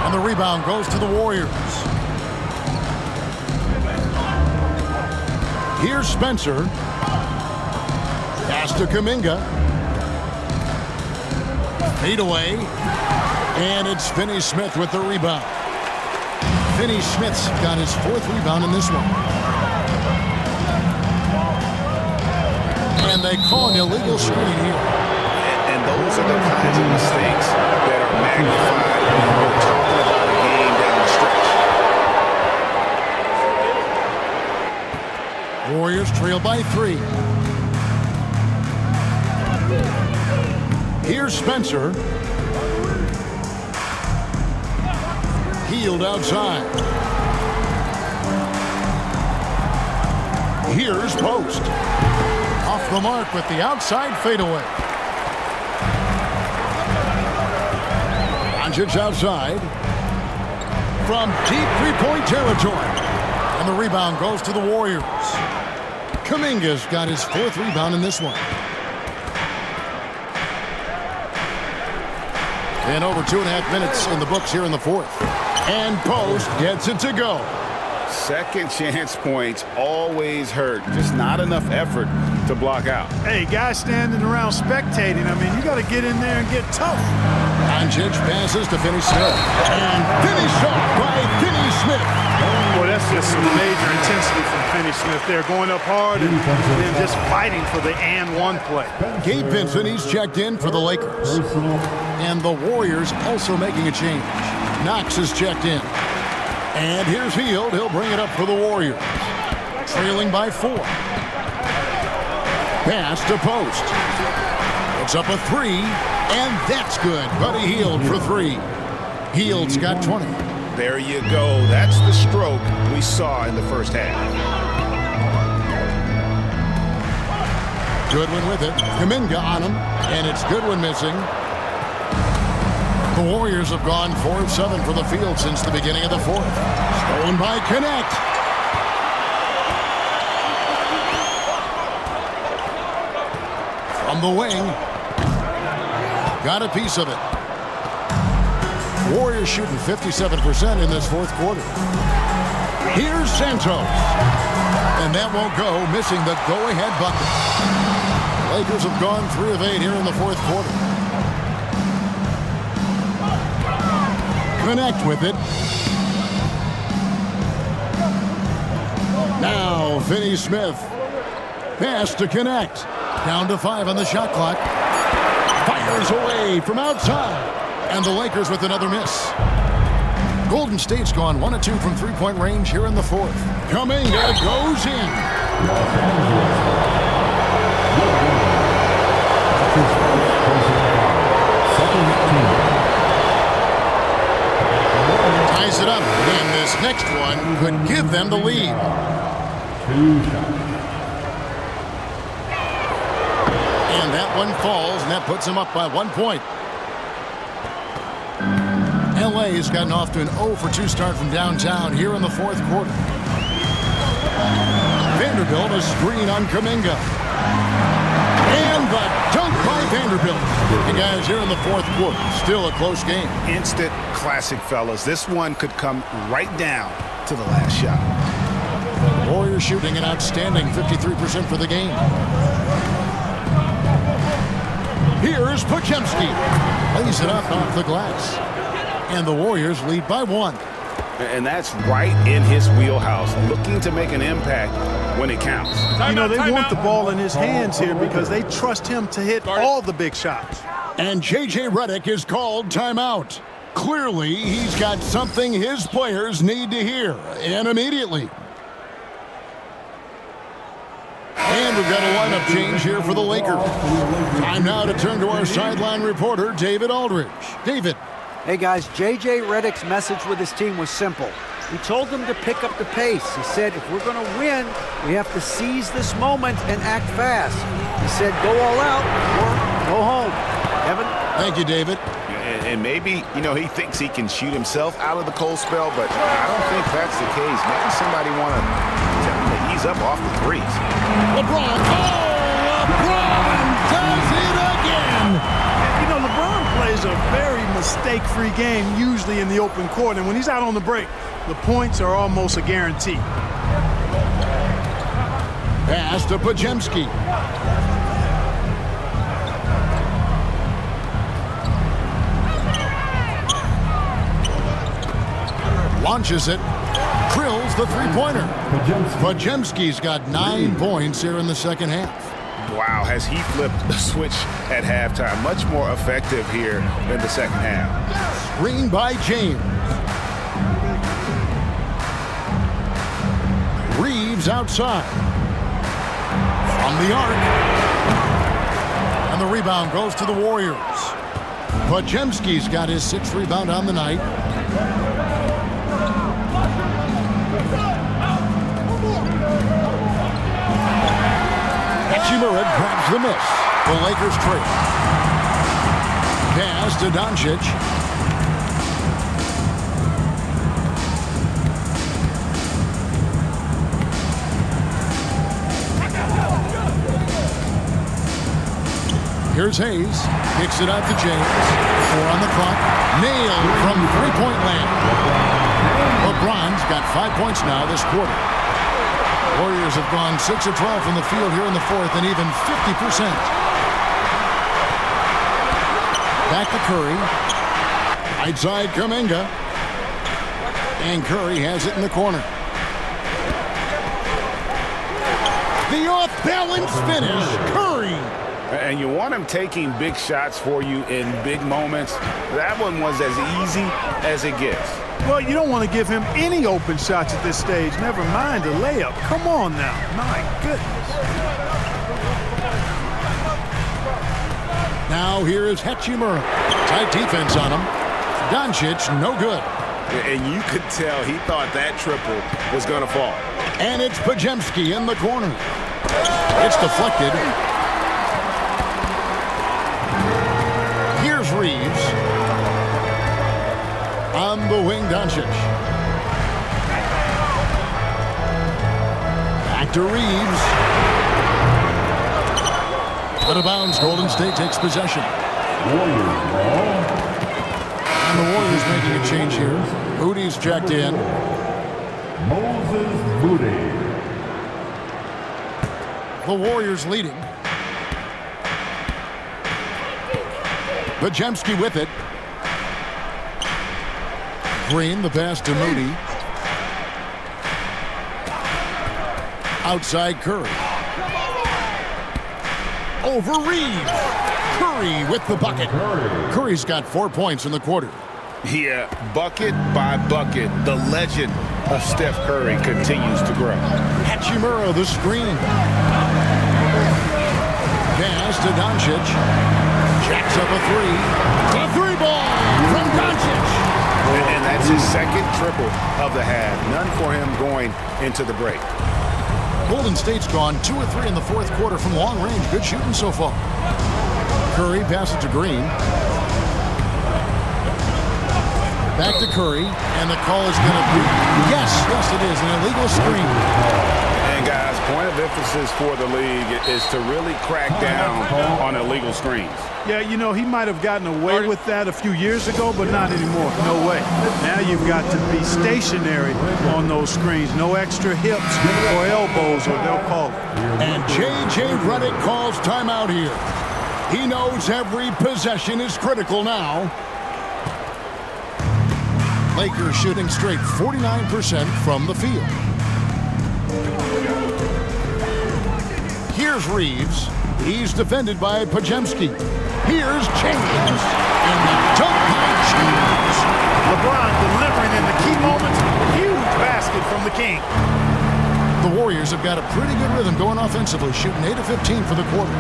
And the rebound goes to the Warriors. Here's Spencer. Pass to Kuminga. Fade away. And it's Finney-Smith with the rebound. Finney-Smith's got his 4th rebound in this one. And they call an illegal screen here. And those are the kinds of mistakes that are magnified when we're talking about a game down the stretch. Warriors trail by 3. Here's Spencer. Hield outside. Here's Post. Off the mark with the outside fadeaway. Doncic outside. From deep three-point territory. And the rebound goes to the Warriors. Kuminga's got his 4th rebound in this one. And over 2.5 minutes in the books here in the 4th. And Post gets it to go. Second chance points always hurt. Just not enough effort to block out. Hey, guys standing around spectating, I mean, you got to get in there and get tough. Doncic passes to Finney-Smith. And finished off by Finney-Smith. Boy, that's just some major intensity from Finney-Smith there, going up hard and then just fighting for the and one play. Gabe Vincent, he's checked in for the Lakers. And the Warriors also making a change. Knox is checked in. And here's Hield. He'll bring it up for the Warriors. Trailing by 4. Pass to Post. It's up a 3. And that's good. Buddy Hield for 3. Hield's got 20. There you go. That's the stroke we saw in the first half. Goodwin with it. Kuminga on him. And it's Goodwin missing. The Warriors have gone 4 of 7 from the field since the beginning of the 4th. Stolen by Connect. From the wing. Got a piece of it. Warriors shooting 57% in this 4th quarter. Here's Santos. And that won't go, missing the go-ahead bucket. Lakers have gone 3 of 8 here in the 4th quarter. Connect with it. Now Finney-Smith. Pass to Connect. Down to 5 on the shot clock. Fires away from outside. And the Lakers with another miss. Golden State's gone 1 of 2 from three-point range here in the 4th. Kuminga goes in. Ties it up, and this next one could give them the lead. And that one falls, and that puts them up by 1 point. LA has gotten off to an 0 for 2 start from downtown here in the 4th quarter. Vanderbilt a screen on Kuminga. And the dunk by Vanderbilt. You guys, here in the 4th quarter, still a close game. Instant classic, fellas. This one could come right down to the last shot. Warriors shooting an outstanding 53% for the game. Here's Podziemski. Lays it up off the glass. And the Warriors lead by 1. And that's right in his wheelhouse, looking to make an impact when it counts. You know, they want the ball in his hands here because they trust him to hit all the big shots. And J.J. Redick is called timeout. Clearly, he's got something his players need to hear, and immediately. And we've got a lineup change here for the Lakers. Time now to turn to our sideline reporter, David Aldridge. David. Hey guys, J.J. Redick's message with his team was simple. He told them to pick up the pace. He said, if we're going to win, we have to seize this moment and act fast. He said, go all out or go home. Evan? Thank you, David. And maybe, you know, he thinks he can shoot himself out of the cold spell, but I don't think that's the case. Maybe somebody want to tell him to ease up off the threes. LeBron. Oh, LeBron does it again. You know, LeBron plays a very mistake-free game, usually in the open court. And when he's out on the break, the points are almost a guarantee. Pass to Podziemski. Launches it. Drills the three-pointer. Podziemski's got 9 points here in the second half. Wow, has he flipped the switch at halftime. Much more effective here in the second half. Screen by James. Reeves outside. From the arc. And the rebound goes to the Warriors. Podziemski's got his 6th rebound on the night. Hachimura grabs the miss. The Lakers trail. Pass to Doncic. Here's Hayes. Kicks it out to James. 4 on the clock. Nailed from three-point land. LeBron's got 5 points now this quarter. Warriors have gone 6 of 12 from the field here in the 4th and even 50%. Back to Curry. Right side Kuminga. And Curry has it in the corner. The off-balance finish. Curry. And you want him taking big shots for you in big moments. That one was as easy as it gets. Well, you don't want to give him any open shots at this stage. Never mind a layup. Come on now. My goodness. Now here is Hachimura. Tight defense on him. Doncic, no good. And you could tell he thought that triple was going to fall. And it's Podziemski in the corner. It's deflected. Here's Reeves. On the wing, Doncic. Back to Reeves. Out of bounds, Golden State takes possession. And the Warriors making a change here. Moody's checked in. Moses Moody. The Warriors leading. Podziemski with it. Green, the pass to Moody. Outside Curry. Over Reeves. Curry with the bucket. Curry's got 4 points in the quarter. Yeah, bucket by bucket, the legend of Steph Curry continues to grow. Hachimura, the screen. Pass to Doncic. Jacks up a three. The three ball from Doncic. And that's his second triple of the half. None for him going into the break. Golden State's gone 2 or 3 in the 4th quarter from long range. Good shooting so far. Curry passes to Green. Back to Curry, and the call is going to be, yes, it is, an illegal screen. And guys, Point of emphasis for the league is to really crack down on illegal screens. Yeah, you know, he might have gotten away with that a few years ago, but not anymore. No way. Now you've got to be stationary on those screens. No extra hips or elbows, or they'll call it. And J.J. Redick calls timeout here. He knows every possession is critical now. Lakers shooting straight 49% from the field. Here's Reeves. He's defended by Podziemski. Here's James. And the dunk by James. LeBron delivering in the key moments. Huge basket from the King. The Warriors have got a pretty good rhythm going offensively, shooting 8 of 15 for the quarter.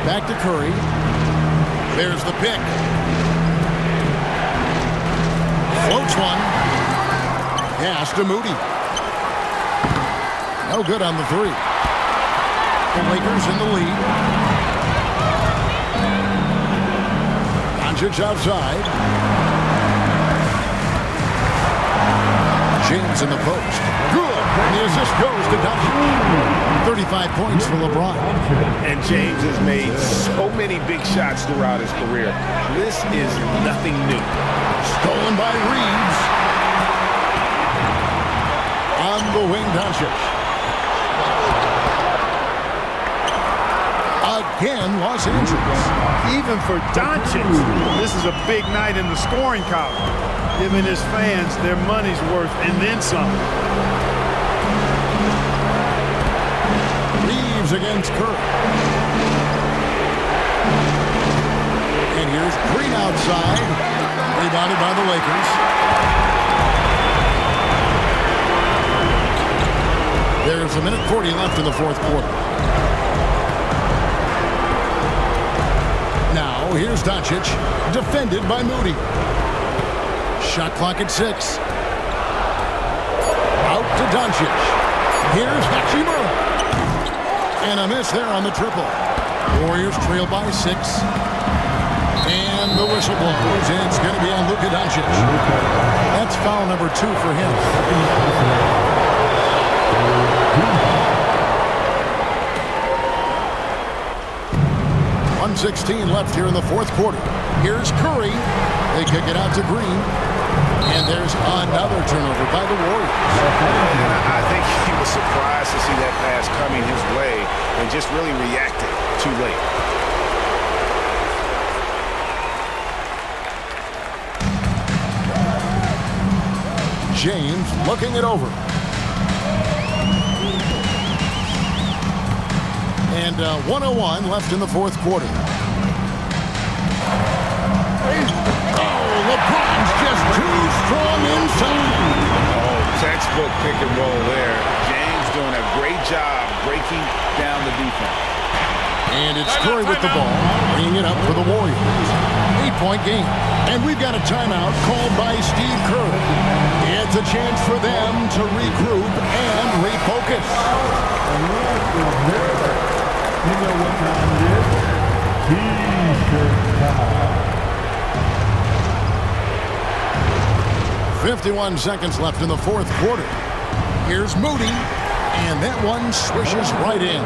Back to Curry. There's the pick. Floats one. Pass to Moody. No good on the three. The Lakers in the lead. Doncic outside. James in the post. Good. And the assist goes to Doncic. 35 points for LeBron. And James has made so many big shots throughout his career. This is nothing new. Stolen by Reeves. On the wing, Doncic. Again, Los Angeles. Even for Doncic, this is a big night in the scoring column, giving his fans their money's worth and then some. Reeves against Curry. And here's Green outside. Rebounded by the Lakers. There's a minute 40 left in the fourth quarter. Now, here's Doncic, defended by Moody. Shot clock at 6. Out to Doncic. Here's Hachimura. And a miss there on the triple. Warriors trail by 6. And the whistle blows. It's going to be on Luka Doncic. That's foul number 2 for him. 1:16 left here in the fourth quarter. Here's Curry. They kick it out to Green. And there's another turnover by the Warriors. I think he was surprised to see that pass coming his way and just really reacted too late. James looking it over. And 1:01 left in the fourth quarter. Oh, LeBron's just too strong inside. Oh, textbook pick and roll there. James doing a great job breaking down the defense. And it's Curry with the ball, bringing it up for the Warriors. 8-point game. And we've got a timeout called by Steve Kerr. It's a chance for them to regroup and refocus. You know what time it is? T-shirt time. 51 seconds left in the fourth quarter. Here's Moody, and that one swishes right in.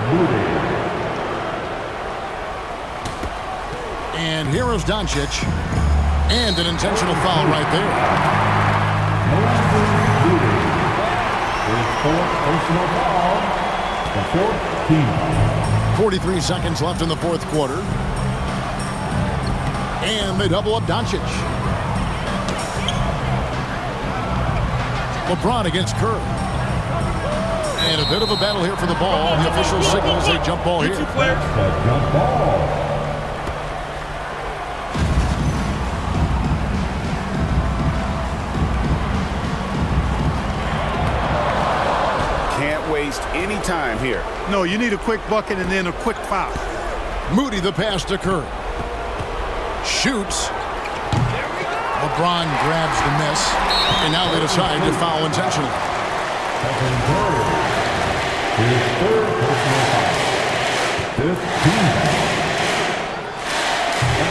And here is Doncic, and an intentional foul right there. His fourth personal foul, the 14th. 43 seconds left in the fourth quarter. And they double up Doncic. LeBron against Curry. And a bit of a battle here for the ball. The official signals a jump ball here. Jump ball. Can't waste any time here. No, you need a quick bucket and then a quick foul. Moody the pass to Curry. Shoots. LeBron grabs the miss. And now they decide to foul intentionally. His third personal foul. 15.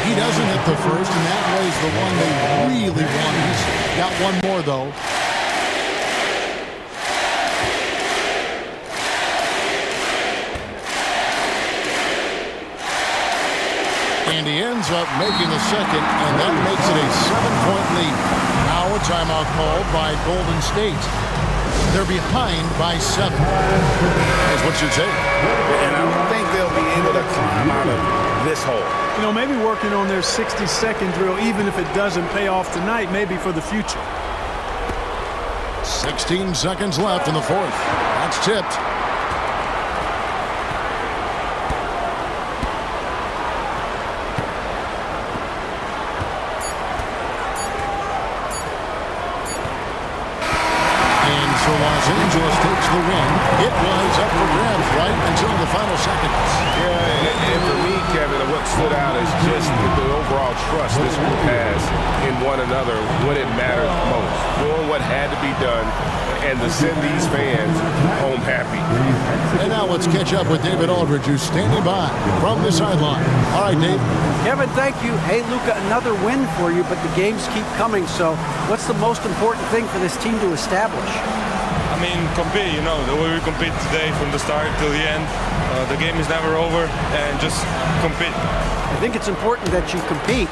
He doesn't hit the first, and that was the one they really wanted. He's got one more, though. And he ends up making the second, and that makes it a 7-point lead. Now a timeout called by Golden State. They're behind by 7. That's what you take. And I don't think they'll be able to climb out of this hole. You know, maybe working on their 60-second drill, even if it doesn't pay off tonight, maybe for the future. 16 seconds left in the fourth. That's tipped. So Los Angeles takes the win. It was up for grabs right until the final seconds. Yeah, and for me, Kevin, what stood out is just the overall trust this group has in one another when it matters most. Doing what had to be done and to send these fans home happy. And now let's catch up with David Aldridge, who's standing by from the sideline. All right, Dave. Kevin, thank you. Hey, Luka, another win for you, but the games keep coming. So what's the most important thing for this team to establish? I mean, compete, you know, the way we compete today from the start till the end. The game is never over, and just compete. I think it's important that you compete.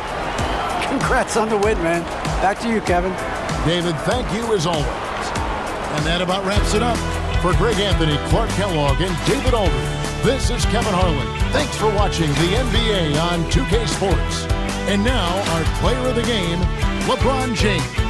Congrats on the win, man. Back to you, Kevin. David, thank you as always. And that about wraps it up. For Greg Anthony, Clark Kellogg, and David Aldridge, this is Kevin Harlan. Thanks for watching the NBA on 2K Sports. And now, our player of the game, LeBron James.